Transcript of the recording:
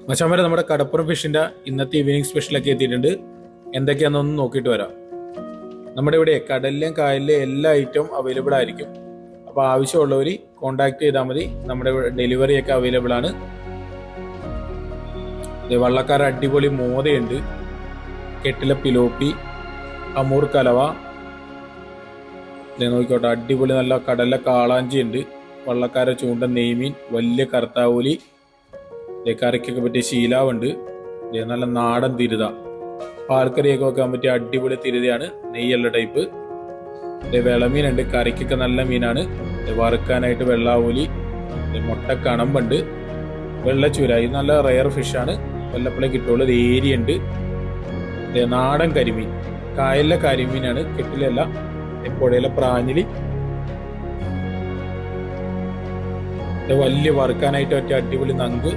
മച്ചാമാരെ നമ്മുടെ കടപ്പുറം ഫിഷിന്റെ ഇന്നത്തെ ഈവനിങ് സ്പെഷ്യലൊക്കെ എത്തിയിട്ടുണ്ട്. എന്തൊക്കെയാണെന്നൊന്ന് നോക്കിയിട്ട് വരാം. നമ്മുടെ ഇവിടെ കടലിലെയും കായലിലെയും എല്ലാ ഐറ്റവും അവൈലബിൾ ആയിരിക്കും. അപ്പോൾ ആവശ്യമുള്ളവർ കോണ്ടാക്ട് ചെയ്താൽ മതി. നമ്മുടെ ഡെലിവറി ഒക്കെ അവൈലബിൾ ആണ്. വള്ളക്കാര അടിപൊളി മോതയുണ്ട്, കെട്ടിലെ പിലോപ്പി, അമൂർ കലവ, നോക്കിക്കോട്ടെ അടിപൊളി നല്ല കടലിലെ കാളാഞ്ചി ഉണ്ട്, വള്ളക്കാര ചൂണ്ട നെയ്മീൻ, വലിയ കറുത്താവൂലി, കറിക്കൊക്കെ പറ്റിയ ശീലാവുണ്ട്, നല്ല നാടൻ തിരുത, പാൽക്കറിയൊക്കെ വെക്കാൻ പറ്റിയ അടിപൊളി തിരുതയാണ്, നെയ്യുള്ള ടൈപ്പ്. വിളമീനുണ്ട്, കറിക്കൊക്കെ നല്ല മീനാണ്. വറുക്കാനായിട്ട് വെള്ളാവൂലി, മുട്ടക്കണമ്പുണ്ട്, വെള്ളച്ചൂര, ഇത് നല്ല റെയർ ഫിഷാണ്, വല്ലപ്പോഴേ കിട്ടുള്ളൂ. ഏരിയുണ്ട്, നാടൻ കരിമീൻ, കായലിലെ കരിമീനാണ്, കെട്ടിലല്ല, പുഴയിലെ പ്രാഞ്ഞിലി, വലിയ വറുക്കാനായിട്ട് പറ്റിയ അടിപൊളി നങ്ക്,